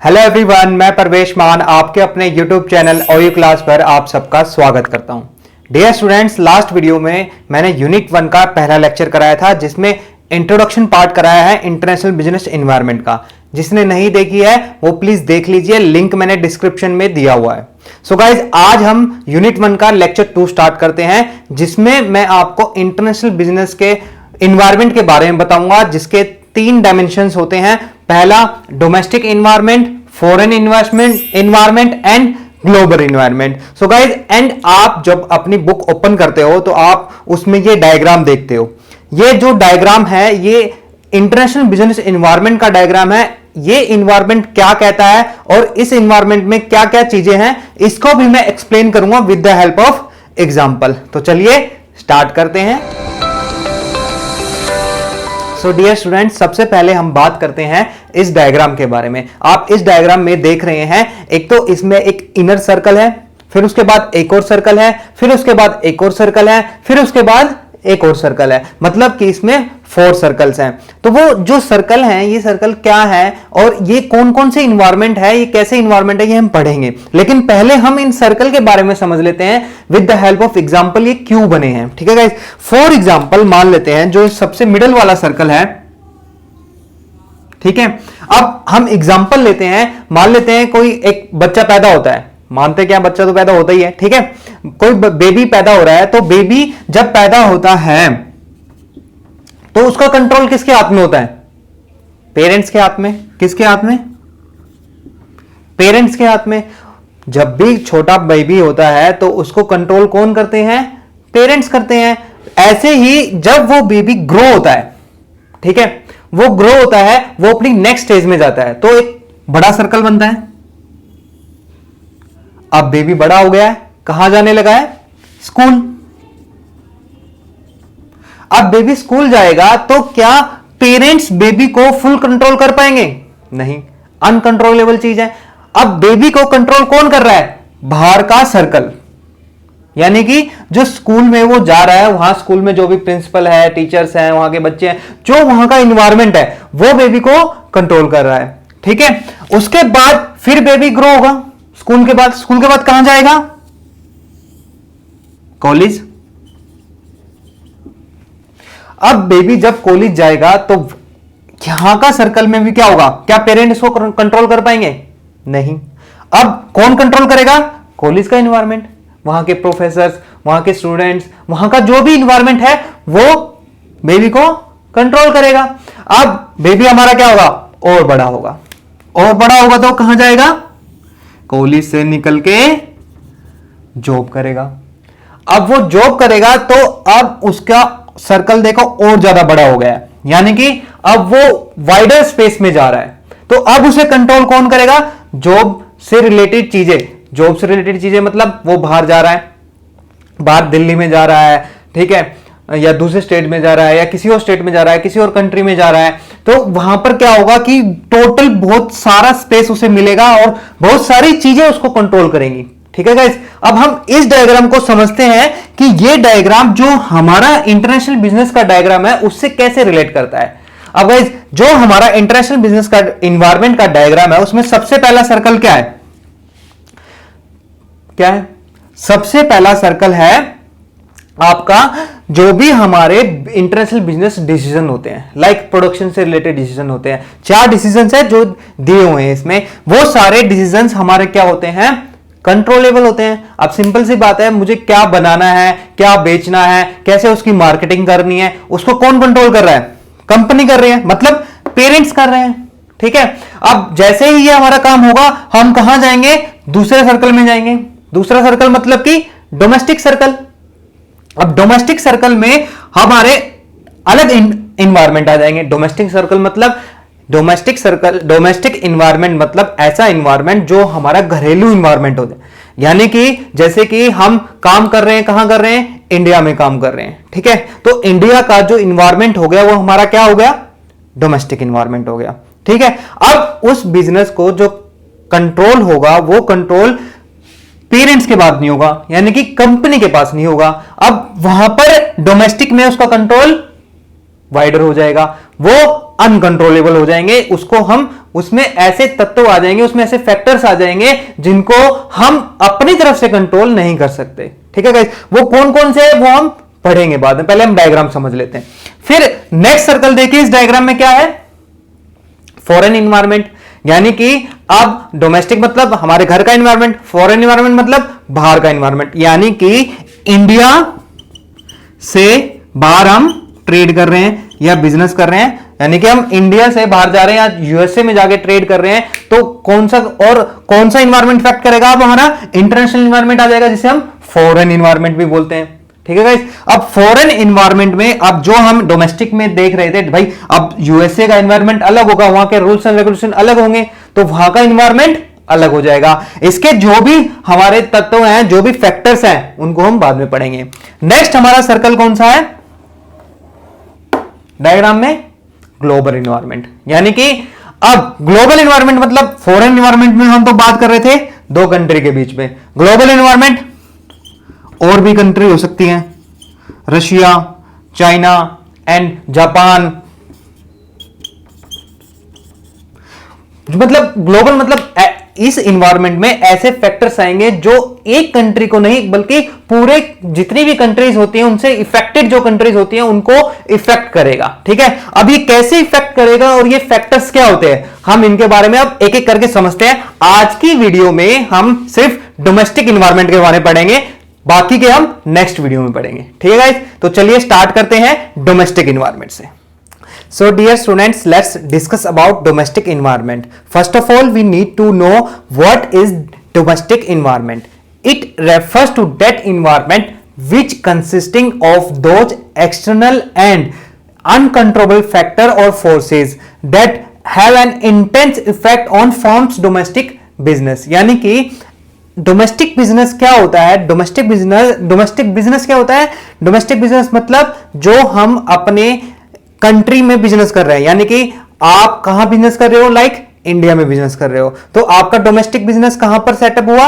Hello everyone, मैं परवेश मान आपके अपने यूट्यूब चैनल ओयू क्लास पर आप सबका स्वागत करता हूं। डियर स्टूडेंट्स, लास्ट वीडियो में मैंने यूनिट 1 का पहला लेक्चर कराया था जिसमें इंट्रोडक्शन पार्ट कराया है इंटरनेशनल बिजनेस एनवायरनमेंट का। जिसने नहीं देखी है वो प्लीज देख लीजिए, लिंक मैंने डिस्क्रिप्शन में दिया हुआ है। सो गाइज, आज हम यूनिट 1 का लेक्चर 2 स्टार्ट करते हैं जिसमें मैं आपको इंटरनेशनल बिजनेस के एनवायरनमेंट के बारे में बताऊंगा, जिसके 3 डायमेंशंस होते हैं। पहला domestic environment, foreign investment environment and global environment. So guys, and आप जब अपनी बुक ओपन करते हो तो आप उसमें ये डायग्राम देखते हो। ये जो डायग्राम है ये इंटरनेशनल बिजनेस एनवायरनमेंट का डायग्राम है। ये एनवायरनमेंट क्या कहता है और इस एनवायरनमेंट में क्या क्या चीजें हैं, इसको भी मैं एक्सप्लेन करूंगा with the help of example. तो चलिए स्टार्ट करते हैं। सो डियर स्टूडेंट्स, सबसे पहले हम बात करते हैं इस डायग्राम के बारे में। आप इस डायग्राम में देख रहे हैं, एक तो इसमें एक इनर सर्कल है, फिर उसके बाद एक और सर्कल है, फिर उसके बाद एक और सर्कल है, फिर उसके बाद एक और सर्कल है। मतलब कि इसमें 4 सर्कल्स हैं। तो वो जो सर्कल हैं, ये सर्कल क्या है और ये कौन कौन से इन्वायरमेंट है, ये कैसे इन्वायरमेंट है, ये हम पढ़ेंगे। लेकिन पहले हम इन सर्कल के बारे में समझ लेते हैं with the help of example, ये क्यों बने हैं। ठीक है गाइस, फॉर एग्जांपल मान लेते हैं जो सबसे मिडिल वाला सर्कल है। ठीक है, अब हम एग्जांपल लेते हैं, मान लेते हैं कोई एक बच्चा पैदा होता है। मानते क्या, बच्चा तो पैदा होता ही है। ठीक है, कोई बेबी पैदा हो रहा है, तो बेबी जब पैदा होता है तो उसका कंट्रोल किसके हाथ में होता है? पेरेंट्स के हाथ में। किसके हाथ में? पेरेंट्स के हाथ में। जब भी छोटा बेबी होता है तो उसको कंट्रोल कौन करते हैं? पेरेंट्स करते हैं। ऐसे ही जब वो बेबी ग्रो होता है, ठीक है, वो ग्रो होता है, वो अपनी नेक्स्ट स्टेज में जाता है तो एक बड़ा सर्कल बनता है। अब बेबी बड़ा हो गया है, कहां जाने लगा है? स्कूल। अब बेबी स्कूल जाएगा तो क्या पेरेंट्स बेबी को फुल कंट्रोल कर पाएंगे? नहीं, अनकंट्रोलेबल चीज है। अब बेबी को कंट्रोल कौन कर रहा है? बाहर का सर्कल, यानी कि जो स्कूल में वो जा रहा है, वहां स्कूल में जो भी प्रिंसिपल है, टीचर्स हैं, वहां के बच्चे हैं, जो वहां का इन्वायरमेंट है वो बेबी को कंट्रोल कर रहा है। ठीक है, उसके बाद फिर बेबी ग्रो होगा। स्कूल के बाद कहां जाएगा? कॉलेज। अब बेबी जब कॉलेज जाएगा तो यहां का सर्कल में भी क्या होगा? क्या पेरेंट्स को कंट्रोल कर पाएंगे? नहीं। अब कौन कंट्रोल करेगा? कॉलेज का एनवायरनमेंट, वहां के प्रोफेसर्स, वहां के स्टूडेंट्स, वहां का जो भी एनवायरनमेंट है वो बेबी को कंट्रोल करेगा। अब बेबी हमारा क्या होगा? और बड़ा होगा। और बड़ा होगा तो कहां जाएगा? कॉलेज से निकल के जॉब करेगा। अब वो जॉब करेगा तो अब उसका सर्कल देखो और ज्यादा बड़ा हो गया है, यानी कि अब वो वाइडर स्पेस में जा रहा है। तो अब उसे कंट्रोल कौन करेगा? जॉब से रिलेटेड चीजें। जॉब से रिलेटेड चीजें मतलब वो बाहर जा रहा है, बाहर दिल्ली में जा रहा है, ठीक है, या दूसरे स्टेट में जा रहा है, या किसी और स्टेट में जा रहा है, किसी और कंट्री में जा रहा है। तो वहां पर क्या होगा कि टोटल बहुत सारा स्पेस उसे मिलेगा और बहुत सारी चीजें उसको कंट्रोल करेंगी। ठीक है गाइस, अब हम इस डायग्राम को समझते हैं कि ये डायग्राम जो हमारा इंटरनेशनल बिजनेस का डायग्राम है उससे कैसे रिलेट करता है। अब गाइस, जो हमारा इंटरनेशनल बिजनेस का एनवायरनमेंट का डायग्राम है उसमें सबसे पहला सर्कल क्या है? क्या है? सबसे पहला सर्कल है आपका जो भी हमारे इंटरनेशनल बिजनेस डिसीजन होते हैं, लाइक प्रोडक्शन से रिलेटेड डिसीजन होते हैं। 4 डिसीजंस है जो दिए हुए हैं इसमें, वो सारे डिसीजंस हमारे क्या होते हैं? कंट्रोलेबल होते हैं। अब सिंपल सी बात है, मुझे क्या बनाना है, क्या बेचना है, कैसे उसकी मार्केटिंग करनी है, उसको कौन कंट्रोल कर रहा है? कंपनी कर रही है, मतलब पेरेंट्स कर रहे हैं। ठीक है, अब जैसे ही ये हमारा काम होगा हम कहां जाएंगे? दूसरे सर्कल में जाएंगे। दूसरा सर्कल मतलब कि डोमेस्टिक सर्कल। अब डोमेस्टिक सर्कल में हमारे अलग इन्वायरमेंट आ जाएंगे। डोमेस्टिक इन्वायरमेंट मतलब ऐसा इन्वायरमेंट जो हमारा घरेलू इन्वायरमेंट होता है, यानी कि जैसे कि हम काम कर रहे हैं, कहां कर रहे हैं? इंडिया में काम कर रहे हैं। ठीक है, तो इंडिया का जो इन्वायरमेंट हो गया वो हमारा क्या हो गया? डोमेस्टिक इन्वायरमेंट हो गया। ठीक है, अब उस बिजनेस को जो कंट्रोल होगा वो कंट्रोल पेरेंट्स के पास नहीं होगा, यानी कि कंपनी के पास नहीं होगा। अब वहां पर डोमेस्टिक में उसका कंट्रोल वाइडर हो जाएगा, वो अनकंट्रोलेबल हो जाएंगे, उसको हम उसमें ऐसे तत्व आ जाएंगे, उसमें ऐसे फैक्टर्स आ जाएंगे जिनको हम अपनी तरफ से कंट्रोल नहीं कर सकते। ठीक है गाइस, वो कौन कौन से है वो हम पढ़ेंगे बाद में, पहले हम डायग्राम समझ लेते हैं। फिर नेक्स्ट सर्कल देखिए, इस डायग्राम में क्या है, फॉरेन इन्वायरमेंट, यानी कि अब डोमेस्टिक मतलब हमारे घर का इन्वायरमेंट, फॉरेन इन्वायरमेंट मतलब बाहर का इन्वायरमेंट, यानी कि इंडिया से बाहर हम ट्रेड कर रहे हैं या बिजनेस कर रहे हैं, यानी कि हम इंडिया से बाहर जा रहे हैं या यूएसए में जाके ट्रेड कर रहे हैं, तो कौन सा इन्वायरमेंट इफेक्ट करेगा, अब हमारा इंटरनेशनल इन्वायरमेंट आ जाएगा, जिसे हम फॉरेन इन्वायरमेंट भी बोलते हैं। ठीक है गाइस, अब फॉरेन इन्वायरमेंट में अब जो हम डोमेस्टिक में देख रहे थे भाई, अब यूएसए का इन्वायरमेंट अलग होगा, वहां के रूल्स एंड रेगुलेशन अलग होंगे, तो वहां का इन्वायरमेंट अलग हो जाएगा। इसके जो भी हमारे तत्व हैं, जो भी फैक्टर्स हैं, उनको हम बाद में पढ़ेंगे। नेक्स्ट हमारा सर्कल कौन सा है डायग्राम में, ग्लोबल इन्वायरमेंट, यानी कि अब ग्लोबल इन्वायरमेंट मतलब फॉरेन इन्वायरमेंट में हम तो बात कर रहे थे दो कंट्री के बीच में, ग्लोबल इन्वायरमेंट और भी कंट्री हो सकती हैं, रशिया, चाइना एंड जापान, मतलब ग्लोबल मतलब इस इन्वायरमेंट में ऐसे फैक्टर्स आएंगे जो एक कंट्री को नहीं बल्कि पूरे जितनी भी कंट्रीज होती हैं उनसे इफेक्टेड जो कंट्रीज होती हैं उनको इफेक्ट करेगा। ठीक है, अब ये कैसे इफेक्ट करेगा और ये फैक्टर्स क्या होते हैं, हम इनके बारे में अब एक एक करके समझते हैं। आज की वीडियो में हम सिर्फ डोमेस्टिक इन्वायरमेंट के बारे में पढ़ेंगे, बाकी के हम नेक्स्ट वीडियो में पढ़ेंगे। ठीक है गाइस, तो चलिए स्टार्ट करते हैं डोमेस्टिक इन्वायरमेंट से। So dear students, let's discuss about domestic environment. First of all, we need to know what is domestic environment. It refers to that environment which consisting of those external and uncontrollable factor or forces that have an intense effect on firm's domestic business. यानी कि domestic business क्या होता है, domestic business क्या होता है, domestic business मतलब जो हम अपने कंट्री में बिजनेस कर रहे हैं, यानी कि आप कहां बिजनेस कर रहे हो, लाइक इंडिया में बिजनेस कर रहे हो, तो आपका डोमेस्टिक बिजनेस कहां पर सेटअप हुआ,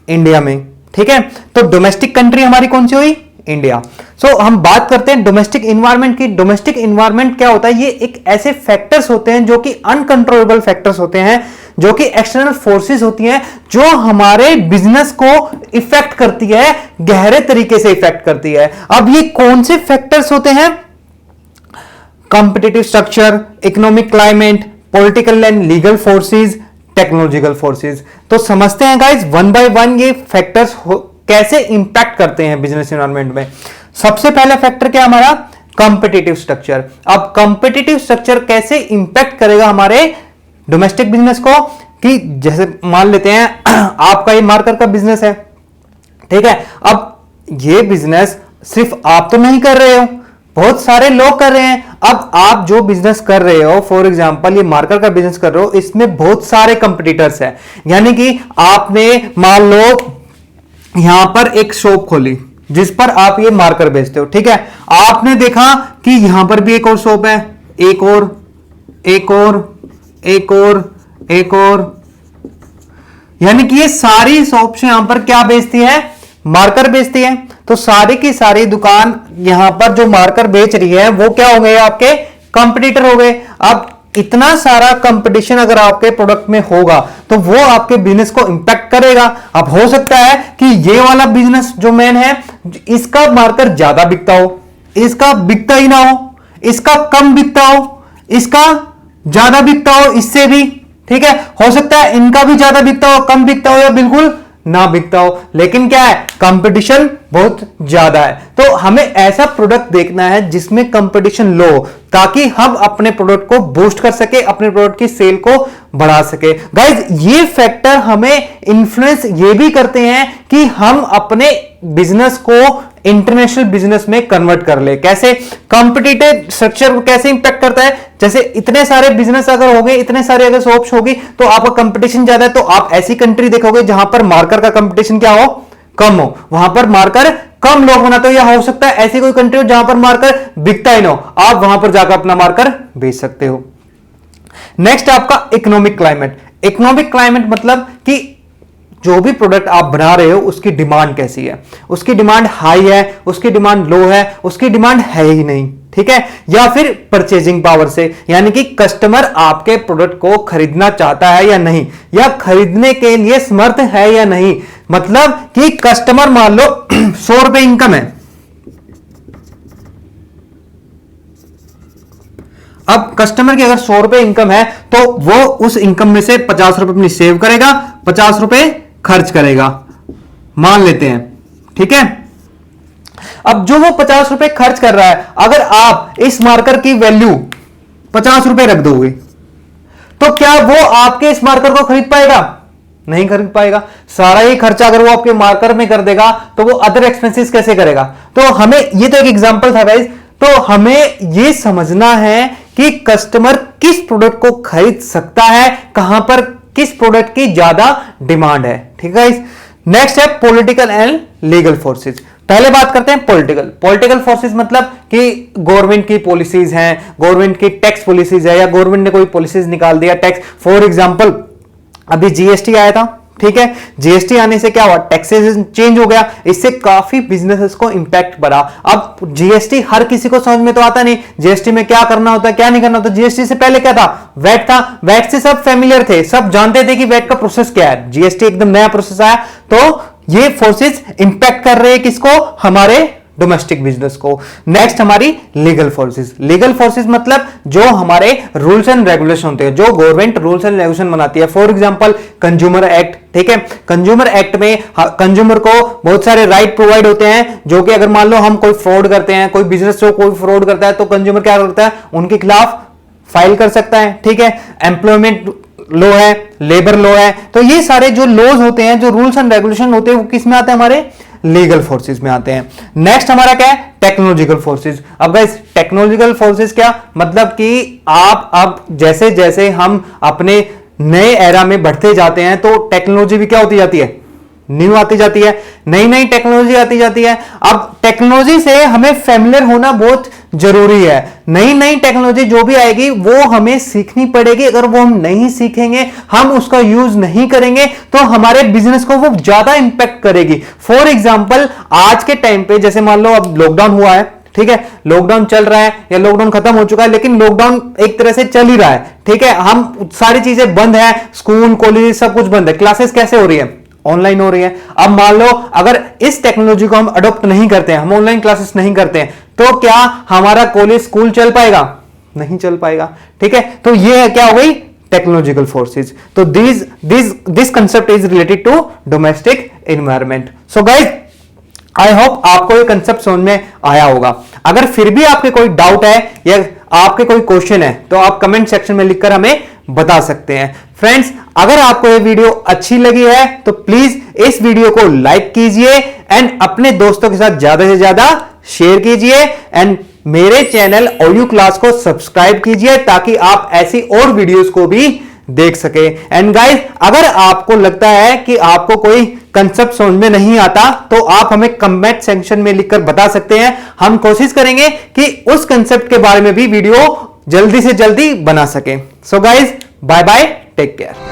इंडिया में। ठीक है, तो डोमेस्टिक कंट्री हमारी कौन सी हुई, इंडिया। सो हम बात करते हैं डोमेस्टिक इन्वायरमेंट की। डोमेस्टिक इन्वायरमेंट क्या होता है, ये एक ऐसे फैक्टर्स होते हैं जो कि अनकंट्रोलेबल फैक्टर्स होते हैं, जो कि एक्सटर्नल फोर्सेस होती हैं, जो हमारे बिजनेस को इफेक्ट करती है, गहरे तरीके से इफेक्ट करती है। अब ये कौन से फैक्टर्स होते हैं, competitive structure, economic climate, political and legal forces, technological forces. तो समझते हैं गाइस वन बाय वन ये फैक्टर्स कैसे इंपैक्ट करते हैं बिजनेस एनवायरनमेंट में। सबसे पहला फैक्टर क्या हमारा, कॉम्पिटिटिव स्ट्रक्चर। अब कॉम्पिटिटिव स्ट्रक्चर कैसे इंपैक्ट करेगा हमारे डोमेस्टिक बिजनेस को, कि जैसे मान लेते हैं आपका ये मार्कर का बिजनेस है, ठीक है, अब ये बिजनेस सिर्फ आप तो नहीं कर रहे हो, बहुत सारे लोग कर रहे हैं। अब आप जो बिजनेस कर रहे हो, फॉर एग्जांपल ये मार्कर का बिजनेस कर रहे हो, इसमें बहुत सारे कंपटीटर्स हैं, यानी कि आपने मान लो यहां पर एक शॉप खोली जिस पर आप ये मार्कर बेचते हो, ठीक है, आपने देखा कि यहां पर भी एक और शॉप है, एक और एक और एक और एक और, यानी कि ये सारी शॉप्स यहां पर क्या बेचती है, मार्कर बेचती है। तो सारी की सारी दुकान यहां पर जो मार्कर बेच रही है वो क्या हो गए, आपके कंपटीटर हो गए। अब इतना सारा कंपटीशन अगर आपके प्रोडक्ट में होगा तो वो आपके बिजनेस को इंपैक्ट करेगा। अब हो सकता है कि ये वाला बिजनेस जो मैन है इसका मार्कर ज्यादा बिकता हो, इसका बिकता ही ना हो, इसका कम बिकता हो, इसका ज्यादा बिकता हो, इससे भी, ठीक है, हो सकता है इनका भी ज्यादा बिकता हो, कम बिकता हो या बिल्कुल ना बिकता हो, लेकिन क्या है, कंपटीशन बहुत ज्यादा है। तो हमें ऐसा प्रोडक्ट देखना है जिसमें कंपटीशन लो, ताकि हम अपने प्रोडक्ट को बूस्ट कर सके, अपने प्रोडक्ट की सेल को बढ़ा सके। गाइज ये फैक्टर हमें इन्फ्लुएंस ये भी करते हैं कि हम अपने बिजनेस को इंटरनेशनल बिजनेस में कन्वर्ट कर ले। कैसे, कॉम्पिटिटिव स्ट्रक्चर को कैसे इंपैक्ट करता है, जैसे इतने सारे बिजनेस अगर हो गए, इतने सारे अगर शॉप्स होगी तो आपका कंपटीशन ज्यादा है, तो आप ऐसी कंट्री देखोगे जहां पर मार्कर का कंपटीशन क्या हो, कम हो, वहां पर मार्कर कम लोग बनाते हो, या हो सकता है ऐसी कोई कंट्री हो जहां पर मार्कर बिकता ही ना हो, आप वहां पर जाकर अपना मार्कर बेच सकते हो। नेक्स्ट आपका इकोनॉमिक क्लाइमेट। इकोनॉमिक क्लाइमेट मतलब कि जो भी प्रोडक्ट आप बना रहे हो उसकी डिमांड कैसी है, उसकी डिमांड हाई है, उसकी डिमांड लो है, उसकी डिमांड है ही नहीं, ठीक है, या फिर परचेजिंग पावर से, यानी कि कस्टमर आपके प्रोडक्ट को खरीदना चाहता है या नहीं, या खरीदने के लिए समर्थ है या नहीं। मतलब कि कस्टमर मान लो 100 रुपए इनकम है, अब कस्टमर की अगर 100 रुपए इनकम है तो वो उस इनकम में से 50 रुपए अपनी सेव करेगा, 50 रुपए खर्च करेगा, मान लेते हैं, ठीक है। अब जो वो 50 रुपए खर्च कर रहा है, अगर आप इस मार्कर की वैल्यू 50 रुपए रख दोगे तो क्या वो आपके इस मार्कर को खरीद पाएगा? नहीं खरीद पाएगा। सारा ही खर्चा अगर वो आपके मार्कर में कर देगा तो वो अदर एक्सपेंसेस कैसे करेगा? तो हमें, ये तो एक एग्जांपल था गाइस, तो हमें ये समझना है कि कस्टमर किस प्रोडक्ट को खरीद सकता है, कहां पर किस प्रोडक्ट की ज्यादा डिमांड है, ठीक है। नेक्स्ट है पॉलिटिकल एंड लीगल फोर्सेस। पहले बात करते हैं पॉलिटिकल फोर्सेस, मतलब कि गवर्नमेंट की पॉलिसीज हैं, गवर्नमेंट की टैक्स पॉलिसीज है, या गवर्नमेंट ने कोई पॉलिसीज निकाल दिया टैक्स। फॉर एग्जांपल अभी जीएसटी आया था, ठीक है, जीएसटी आने से क्या हुआ, टैक्सेस चेंज हो गया, इससे काफी बिजनेसेस को इंपैक्ट पड़ा। अब जीएसटी हर किसी को समझ में तो आता नहीं, जीएसटी में क्या करना होता है क्या नहीं करना होता। जीएसटी से पहले क्या था, वैट था, वैट से सब फेमिलियर थे, सब जानते थे कि वैट का प्रोसेस क्या है। जीएसटी एकदम नया प्रोसेस आया, तो ये फोर्सेस इंपैक्ट कर रहे हैं किसको, हमारे डोमेस्टिक बिजनेस को। नेक्स्ट हमारी लीगल फोर्सेस। लीगल फोर्सेस मतलब जो हमारे रूल्स एंड रेगुलेशन होते हैं, जो गवर्नमेंट रूल्स एंड रेगुलेशन बनाती है। फॉर एग्जांपल कंज्यूमर एक्ट, ठीक है, कंज्यूमर एक्ट में कंज्यूमर को बहुत सारे राइट प्रोवाइड होते हैं, जो कि अगर मान लो हम कोई फ्रॉड करते हैं, कोई बिजनेस जो कोई फ्रॉड करता है, तो कंज्यूमर क्या करता है, उनके खिलाफ फाइल कर सकता है, ठीक है। एम्प्लॉयमेंट लॉ है, लेबर लॉ है, तो ये सारे जो लॉज होते हैं, जो रूल्स एंड रेगुलेशन होते हैं, वो किस में आते हैं, हमारे लीगल फोर्सेस में आते हैं। नेक्स्ट हमारा क्या है, टेक्नोलॉजिकल फोर्सेस। अब गाइस टेक्नोलॉजिकल फोर्सेस क्या मतलब कि आप अब जैसे जैसे हम अपने नए एरा में बढ़ते जाते हैं तो टेक्नोलॉजी भी क्या होती जाती है, न्यू आती जाती है, नई नई टेक्नोलॉजी आती जाती है। अब टेक्नोलॉजी से हमें फेमिलियर होना बहुत जरूरी है। नई नई टेक्नोलॉजी जो भी आएगी वो हमें सीखनी पड़ेगी। अगर वो हम नहीं सीखेंगे, हम उसका यूज नहीं करेंगे, तो हमारे बिजनेस को वो ज्यादा इंपैक्ट करेगी। फॉर एग्जांपल आज के टाइम पे जैसे मान लो अब लॉकडाउन हुआ है, ठीक है, लॉकडाउन चल रहा है या लॉकडाउन खत्म हो चुका है, लेकिन लॉकडाउन एक तरह से चल ही रहा है, ठीक है। हम सारी चीजें बंद है, स्कूल कॉलेज सब कुछ बंद है, क्लासेस कैसे हो रही है, ऑनलाइन हो रही है। अब मान लो अगर इस टेक्नोलॉजी को हम अडॉप्ट नहीं करते हैं, हम ऑनलाइन क्लासेस नहीं करते हैं, तो क्या हमारा कॉलेज स्कूल चल पाएगा? नहीं चल पाएगा, ठीक है। तो ये क्या हो गई, टेक्नोलॉजिकल फोर्सेस। तो this concept is related to domestic environment. So guys I hope आपको ये कंसेप्ट समझ में आया होगा। अगर फिर भी आपके कोई डाउट है या आपके कोई क्वेश्चन है तो आप कमेंट सेक्शन में लिखकर हमें बता सकते हैं। फ्रेंड्स, अगर आपको ये वीडियो अच्छी लगी है तो प्लीज इस वीडियो को लाइक कीजिए एंड अपने दोस्तों के साथ ज्यादा से ज्यादा शेयर कीजिए एंड मेरे चैनल ऑडियो क्लास को सब्सक्राइब कीजिए ताकि आप ऐसी और वीडियोस को भी देख सके। एंड गाइस, अगर आपको लगता है कि आपको कोई कंसेप्ट समझ में नहीं आता तो आप हमें कमेंट सेक्शन में लिखकर बता सकते हैं। हम कोशिश करेंगे कि उस कंसेप्ट के बारे में भी वीडियो जल्दी से जल्दी बना सके। So guys, bye bye, take care.